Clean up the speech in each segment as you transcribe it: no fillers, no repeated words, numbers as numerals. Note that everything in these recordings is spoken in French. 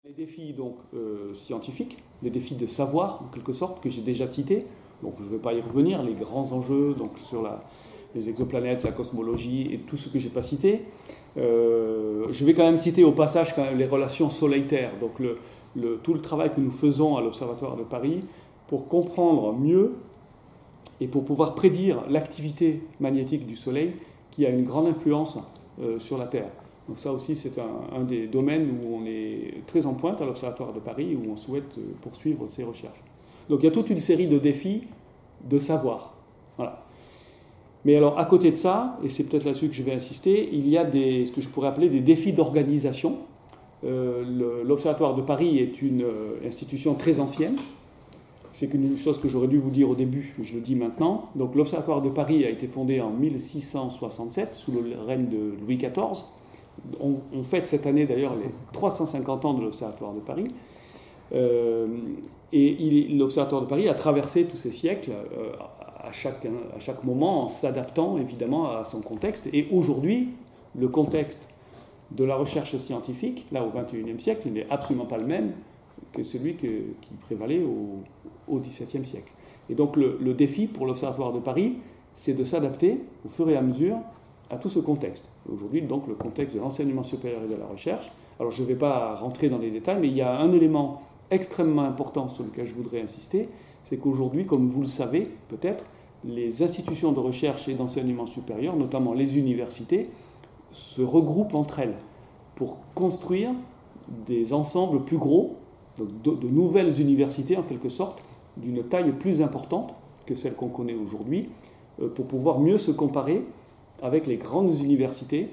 Les défis donc, scientifiques, les défis de savoir en quelque sorte que j'ai déjà cités, donc je ne vais pas y revenir, les grands enjeux donc, sur les exoplanètes, la cosmologie et tout ce que je n'ai pas cité. Je vais quand même citer au passage quand même les relations Soleil-Terre, donc tout le travail que nous faisons à l'Observatoire de Paris pour comprendre mieux et pour pouvoir prédire l'activité magnétique du Soleil qui a une grande influence sur la Terre. Donc ça aussi, c'est un des domaines où on est très en pointe à l'Observatoire de Paris, où on souhaite poursuivre ces recherches. Donc il y a toute une série de défis de savoir. Voilà. Mais alors, à côté de ça, et c'est peut-être là-dessus que je vais insister, il y a ce que je pourrais appeler des défis d'organisation. L'Observatoire de Paris est une institution très ancienne. C'est une chose que j'aurais dû vous dire au début, mais je le dis maintenant. Donc l'Observatoire de Paris a été fondé en 1667, sous le règne de Louis XIV. On fête cette année d'ailleurs les 350 ans de l'Observatoire de Paris. Et l'Observatoire de Paris a traversé tous ces siècles à chaque moment en s'adaptant évidemment à son contexte. Et aujourd'hui, le contexte de la recherche scientifique, là au XXIe siècle, n'est absolument pas le même que celui qui prévalait au XVIIe siècle. Et donc le défi pour l'Observatoire de Paris, c'est de s'adapter au fur et à mesure à tout ce contexte. Aujourd'hui, donc, le contexte de l'enseignement supérieur et de la recherche. Alors, je ne vais pas rentrer dans les détails, mais il y a un élément extrêmement important sur lequel je voudrais insister, c'est qu'aujourd'hui, comme vous le savez peut-être, les institutions de recherche et d'enseignement supérieur, notamment les universités, se regroupent entre elles pour construire des ensembles plus gros, donc de nouvelles universités en quelque sorte, d'une taille plus importante que celle qu'on connaît aujourd'hui, pour pouvoir mieux se comparer avec les grandes universités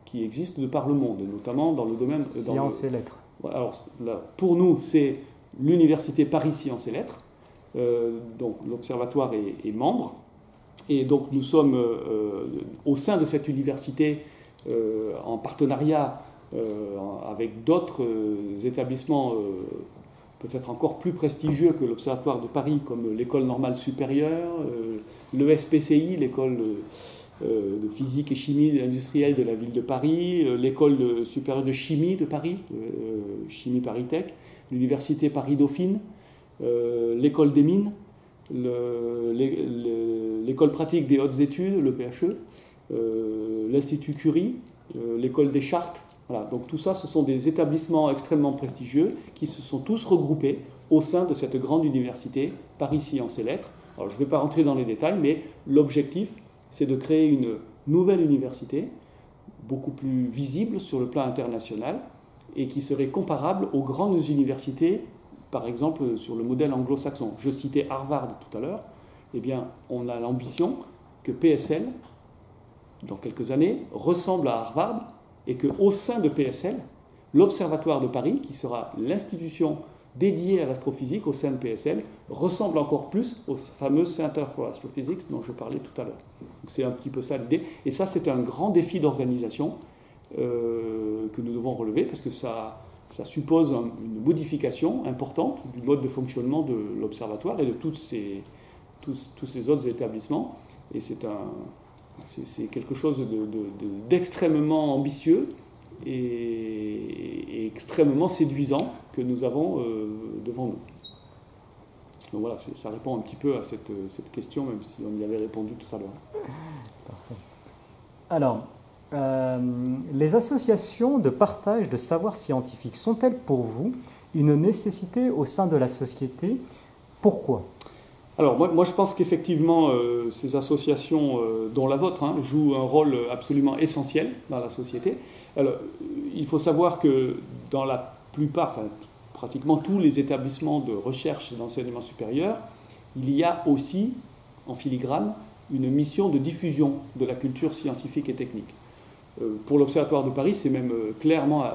qui existent de par le monde, notamment dans le domaine... Sciences et lettres. Alors, là, pour nous, c'est l'université Paris Sciences et Lettres, donc l'Observatoire est membre, et donc nous sommes au sein de cette université en partenariat avec d'autres établissements peut-être encore plus prestigieux que l'Observatoire de Paris, comme l'École normale supérieure, l'ESPCI, l'école de physique et chimie industrielle de la ville de Paris, l'école supérieure de chimie de Paris, Chimie Paris-Tech, l'université Paris-Dauphine, l'école des mines, l'école pratique des hautes études, le PHE, l'Institut Curie, l'école des Chartes. Voilà, donc tout ça, ce sont des établissements extrêmement prestigieux qui se sont tous regroupés au sein de cette grande université Paris Sciences et Lettres. Alors je ne vais pas rentrer dans les détails, mais l'objectif, c'est de créer une nouvelle université, beaucoup plus visible sur le plan international, et qui serait comparable aux grandes universités, par exemple sur le modèle anglo-saxon. Je citais Harvard tout à l'heure. Eh bien, on a l'ambition que PSL, dans quelques années, ressemble à Harvard, et qu'au sein de PSL, l'Observatoire de Paris, qui sera l'institution dédiée à l'astrophysique au sein de PSL, ressemble encore plus au fameux Center for Astrophysics dont je parlais tout à l'heure. Donc c'est un petit peu ça l'idée. Et ça, c'est un grand défi d'organisation que nous devons relever, parce que ça suppose une modification importante du mode de fonctionnement de l'Observatoire et de tous ces autres établissements. Et c'est quelque chose d'extrêmement ambitieux et extrêmement séduisant que nous avons devant nous. Donc voilà, ça répond un petit peu à cette question, même si on y avait répondu tout à l'heure. Parfait. Alors, les associations de partage de savoir scientifique sont-elles pour vous une nécessité au sein de la société? Pourquoi ? Alors moi je pense qu'effectivement ces associations dont la vôtre jouent un rôle absolument essentiel dans la société. Alors, il faut savoir que dans la plupart, pratiquement tous les établissements de recherche et d'enseignement supérieur, il y a aussi en filigrane une mission de diffusion de la culture scientifique et technique. Pour l'Observatoire de Paris, c'est même clairement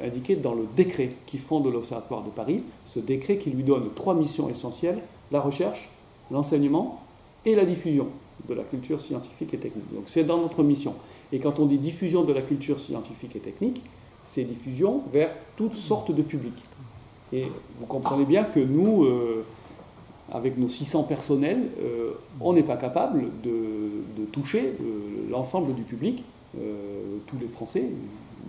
indiqué dans le décret qui fonde l'Observatoire de Paris, ce décret qui lui donne 3 missions essentielles: la recherche, l'enseignement et la diffusion de la culture scientifique et technique. Donc c'est dans notre mission. Et quand on dit diffusion de la culture scientifique et technique, c'est diffusion vers toutes sortes de publics. Et vous comprenez bien que nous, avec nos 600 personnels, on n'est pas capable de toucher l'ensemble du public, tous les Français,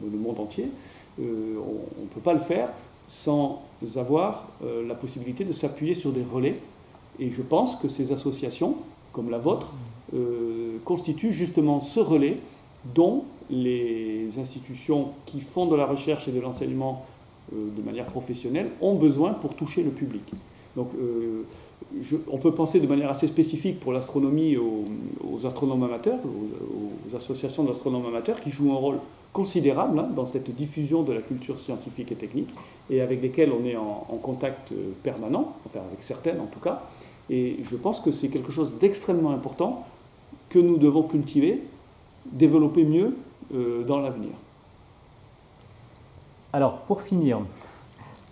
le monde entier. On ne peut pas le faire sans avoir la possibilité de s'appuyer sur des relais. Et je pense que ces associations, comme la vôtre, constituent justement ce relais dont les institutions qui font de la recherche et de l'enseignement de manière professionnelle ont besoin pour toucher le public. Donc on peut penser de manière assez spécifique pour l'astronomie aux astronomes amateurs, aux associations d'astronomes amateurs qui jouent un rôle considérable dans cette diffusion de la culture scientifique et technique et avec lesquelles on est en contact permanent, enfin avec certaines en tout cas. Et je pense que c'est quelque chose d'extrêmement important que nous devons cultiver, développer mieux dans l'avenir. Alors, pour finir,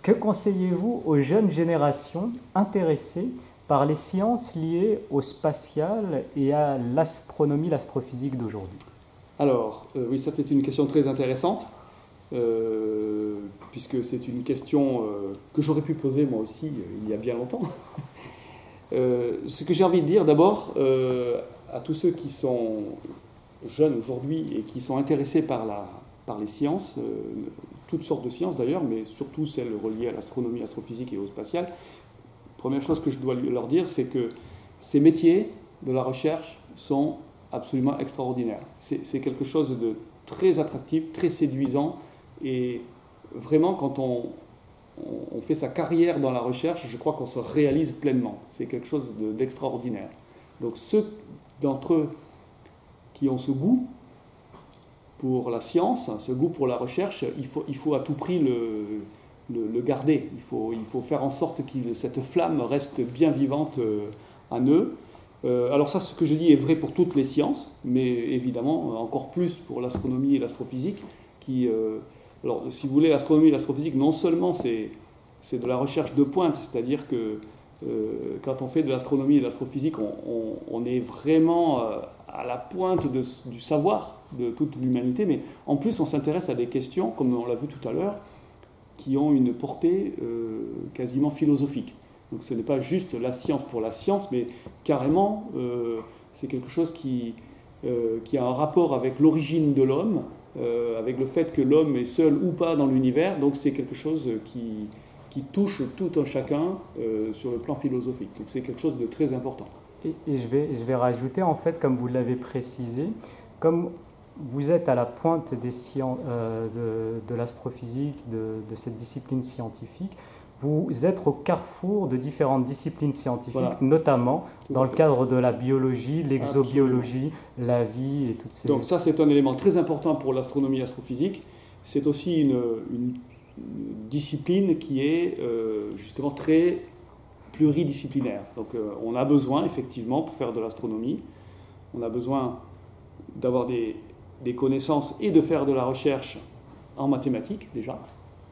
que conseillez-vous aux jeunes générations intéressées par les sciences liées au spatial et à l'astronomie, l'astrophysique d'aujourd'hui? Alors, oui, ça c'est une question très intéressante, puisque c'est une question que j'aurais pu poser moi aussi il y a bien longtemps. Ce que j'ai envie de dire d'abord à tous ceux qui sont jeunes aujourd'hui et qui sont intéressés par les sciences, toutes sortes de sciences d'ailleurs, mais surtout celles reliées à l'astronomie, l'astrophysique et au spatial, première chose que je dois leur dire, c'est que ces métiers de la recherche sont absolument extraordinaires. C'est quelque chose de très attractif, très séduisant, et vraiment quand on fait sa carrière dans la recherche, je crois qu'on se réalise pleinement. C'est quelque chose d'extraordinaire. Donc ceux d'entre eux qui ont ce goût pour la science, ce goût pour la recherche, il faut à tout prix le garder. Il faut faire en sorte que cette flamme reste bien vivante en eux. Alors ça, ce que je dis est vrai pour toutes les sciences, mais évidemment encore plus pour l'astronomie et l'astrophysique. Alors, si vous voulez, l'astronomie et l'astrophysique, non seulement c'est de la recherche de pointe, c'est-à-dire que quand on fait de l'astronomie et de l'astrophysique, on est vraiment à la pointe du savoir de toute l'humanité, mais en plus on s'intéresse à des questions, comme on l'a vu tout à l'heure, qui ont une portée quasiment philosophique. Donc ce n'est pas juste la science pour la science, mais carrément c'est quelque chose qui a un rapport avec l'origine de l'homme, avec le fait que l'homme est seul ou pas dans l'univers, donc c'est quelque chose qui touche tout un chacun sur le plan philosophique. Donc c'est quelque chose de très important. Et je vais rajouter, en fait, comme vous l'avez précisé, comme vous êtes à la pointe des sciences, de l'astrophysique, de cette discipline scientifique, vous êtes au carrefour de différentes disciplines scientifiques, voilà, notamment dans le cadre de la biologie, l'exobiologie, la vie et toutes ces... Donc ça, c'est un élément très important pour l'astronomie et l'astrophysique. C'est aussi une discipline qui est justement très pluridisciplinaire. Donc on a besoin, effectivement, pour faire de l'astronomie, on a besoin d'avoir des connaissances et de faire de la recherche en mathématiques, déjà.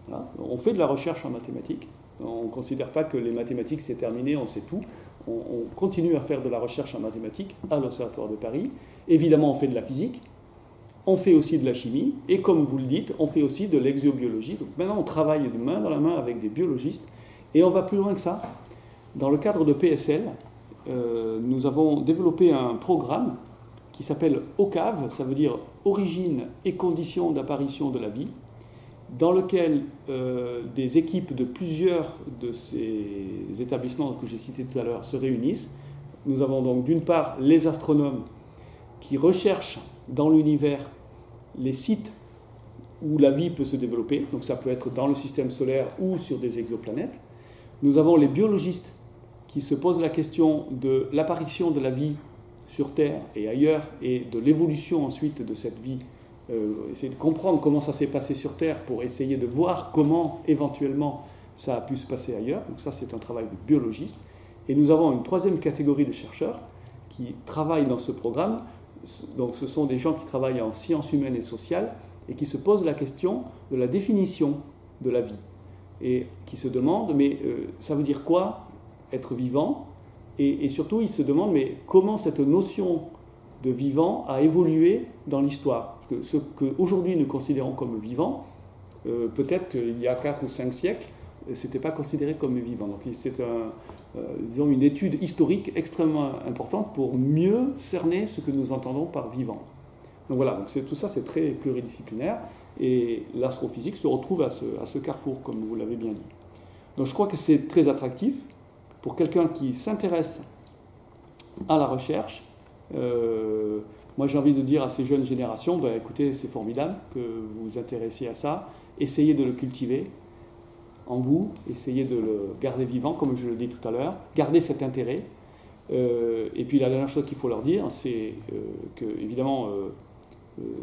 Voilà. On fait de la recherche en mathématiques. On ne considère pas que les mathématiques, c'est terminé, on sait tout. On continue à faire de la recherche en mathématiques à l'Observatoire de Paris. Évidemment, on fait de la physique. On fait aussi de la chimie. Et comme vous le dites, on fait aussi de l'exobiologie. Donc maintenant, on travaille de main dans la main avec des biologistes. Et on va plus loin que ça. Dans le cadre de PSL, nous avons développé un programme qui s'appelle OCAV, ça veut dire Origine et conditions d'apparition de la vie, dans lequel des équipes de plusieurs de ces établissements que j'ai cités tout à l'heure se réunissent. Nous avons donc d'une part les astronomes qui recherchent dans l'univers les sites où la vie peut se développer, donc ça peut être dans le système solaire ou sur des exoplanètes. Nous avons les biologistes qui se posent la question de l'apparition de la vie sur Terre et ailleurs, et de l'évolution ensuite de cette vie, essayer de comprendre comment ça s'est passé sur Terre pour essayer de voir comment éventuellement ça a pu se passer ailleurs. Donc ça, c'est un travail de biologiste. Et nous avons une troisième catégorie de chercheurs qui travaillent dans ce programme. Donc ce sont des gens qui travaillent en sciences humaines et sociales et qui se posent la question de la définition de la vie et qui se demandent, mais ça veut dire quoi être vivant? Et surtout, ils se demandent, mais comment cette notion de vivant a évolué dans l'histoire? Parce que ce qu'aujourd'hui nous considérons comme vivant, peut-être qu'il y a 4 ou 5 siècles, ce n'était pas considéré comme vivant. Donc c'est disons une étude historique extrêmement importante pour mieux cerner ce que nous entendons par vivant. Donc voilà, donc tout ça c'est très pluridisciplinaire, et l'astrophysique se retrouve à ce carrefour, comme vous l'avez bien dit. Donc je crois que c'est très attractif pour quelqu'un qui s'intéresse à la recherche. Moi j'ai envie de dire à ces jeunes générations, ben, écoutez, c'est formidable que vous vous intéressiez à ça, essayez de le cultiver en vous, essayez de le garder vivant, comme je le dis tout à l'heure, gardez cet intérêt. Et puis la dernière chose qu'il faut leur dire, c'est que évidemment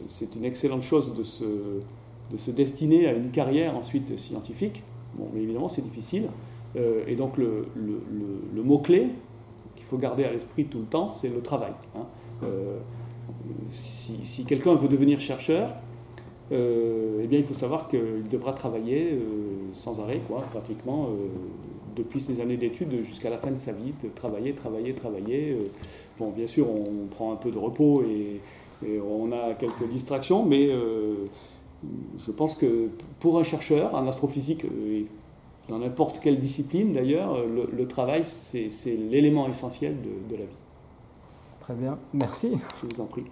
c'est une excellente chose de se destiner à une carrière ensuite scientifique. Bon, mais évidemment c'est difficile. Et donc le mot-clé qu'il faut garder à l'esprit tout le temps, c'est le travail. Hein. Si quelqu'un veut devenir chercheur, eh bien, il faut savoir qu'il devra travailler sans arrêt, pratiquement, depuis ses années d'études jusqu'à la fin de sa vie, de travailler. Bon, bien sûr, on prend un peu de repos et on a quelques distractions, mais je pense que pour un chercheur, en astrophysique, dans n'importe quelle discipline d'ailleurs, le travail, c'est l'élément essentiel de la vie. Très bien, merci. Je vous en prie.